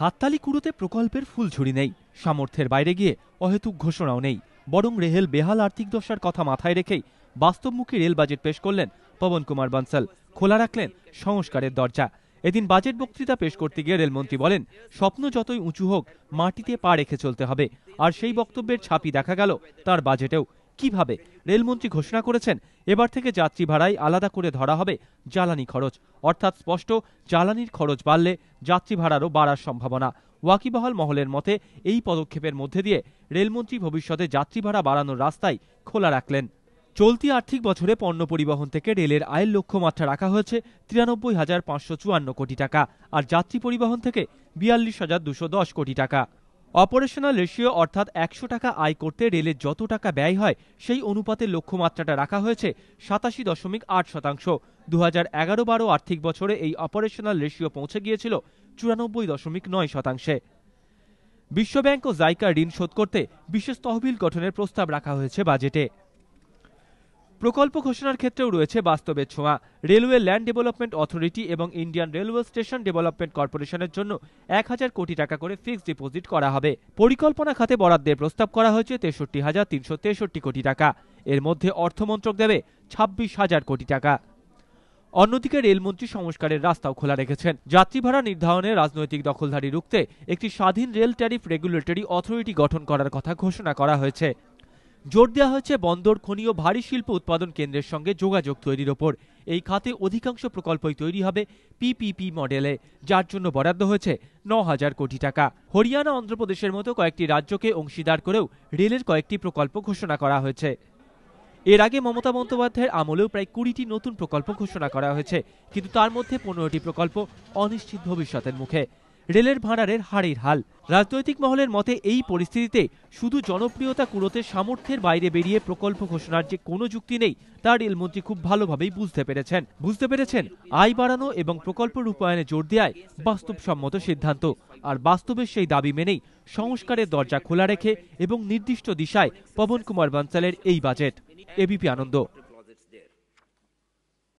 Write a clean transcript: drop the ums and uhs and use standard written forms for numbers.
হাততালি কুড়োতে প্রকল্পের ফুলঝুরি নেই, সামর্থ্যের বাইরে গিয়ে অহেতুক ঘোষণাও নেই, বরং রেহেল বেহাল আর্থিক দশার কথা মাথায় রেখেই বাস্তবমুখী রেল বাজেট পেশ করলেন পবন কুমার বানসাল। খোলা রাখলেন সংস্কারের দরজা। এদিন বাজেট বক্তৃতা পেশ করতে গিয়ে রেলমন্ত্রী বলেন, স্বপ্ন যতই উঁচু হোক মাটিতে পা রেখে চলতে হবে। আর সেই বক্তব্যের ছাপই দেখা গেল তার বাজেটেও। কিভাবে? রেলমন্ত্রী ঘোষণা করেছেন, এবার থেকে যাত্রী ভাড়ায় আলাদা করে ধরা হবে জ্বালানি খরচ। অর্থাৎ স্পষ্ট, জ্বালানির খরচ বাড়লে যাত্রী ভাড়ারও বাড়ার সম্ভাবনা। ওয়াকিবহাল মহলের মতে এই পদক্ষেপের মধ্যে দিয়ে রেলমন্ত্রী ভবিষ্যতে যাত্রী ভাড়া বাড়ানোর রাস্তাই খোলা রাখলেন। চলতি আর্থিক বছরে পণ্য পরিবহন থেকে রেলের আয়ের লক্ষ্যমাত্রা রাখা হয়েছে 93,554 কোটি টাকা, আর যাত্রী পরিবহন থেকে 42,210 কোটি টাকা। অপারেশনাল রেশিও অর্থাৎ 100 টাকা আয় করতে রেলের যত টাকা ব্যয় হয় সেই অনুপাতে লক্ষ্যমাত্রাটা রাখা হয়েছে 87.8%। 2011-12 আর্থিক বছরে এই অপারেশনাল রেশিও পৌঁছে গিয়েছিল 94.9%। বিশ্বব্যাংক ও জাইকা ঋণ শোধ করতে বিশেষ তহবিল গঠনের প্রস্তাব রাখা হয়েছে বাজেটে। প্রকল্প ঘোষণার ক্ষেত্রেও রয়েছে বাস্তবের ছোঁয়া। রেলওয়ে ল্যান্ড ডেভেলপমেন্ট অথরিটি এবং ইন্ডিয়ান রেলওয়ে স্টেশন ডেভেলপমেন্ট কর্পোরেশনের জন্য 1,000 কোটি টাকা করে ফিক্সড ডিপোজিট করা হবে। পরিকল্পনা খাতে বরাদ্দের প্রস্তাব করা হয়েছে 63,363 কোটি টাকা। এর মধ্যে অর্থমন্ত্রক দেবে 26,000 কোটি টাকা। অন্যদিকে রেলমন্ত্রী সংস্কারের রাস্তাও খোলা রেখেছেন। যাত্রী ভাড়া নির্ধারণে রাজনৈতিক দখলদারি রুখতে একটি স্বাধীন রেল ট্যারিফ রেগুলেটরি অথরিটি গঠন করার কথা ঘোষণা করা হয়েছে। জোর দেওয়া হয়েছে বন্দর, খনি ও ভারী শিল্প উৎপাদন কেন্দ্রের সঙ্গে যোগাযোগ তৈরির ওপর। এই খাতে অধিকাংশ প্রকল্পই তৈরি হবে পিপিপি মডেলে, যার জন্য বরাদ্দ হয়েছে 9,000 কোটি টাকা। হরিয়ানা, অন্ধ্রপ্রদেশের মতো কয়েকটি রাজ্যকে অংশীদার করেও রেলের কয়েকটি প্রকল্প ঘোষণা করা হয়েছে। এর আগে মমতা বন্দ্যোপাধ্যায়ের আমলেও প্রায় 20টি নতুন প্রকল্প ঘোষণা করা হয়েছে, কিন্তু তার মধ্যে 15টি প্রকল্প অনিশ্চিত ভবিষ্যতের মুখে। রেলের ভাড়ারের হাড়ের হাল। রাজনৈতিক মহলের মতে এই পরিস্থিতিতে শুধু জনপ্রিয়তা কুড়োতে সামর্থ্যের বাইরে বেরিয়ে প্রকল্প ঘোষণার যে কোনো যুক্তি নেই তা রেলমন্ত্রী খুব ভালোভাবেই বুঝতে পেরেছেন আয় বাড়ানো এবং প্রকল্প রূপায়ণে জোর দেওয়ায় বাস্তবসম্মত সিদ্ধান্ত। আর বাস্তবের সেই দাবি মেনেই সংস্কারের দরজা খোলা রেখে এবং নির্দিষ্ট দিশায় পবন কুমার বানসালের এই বাজেট। এবিপি আনন্দ।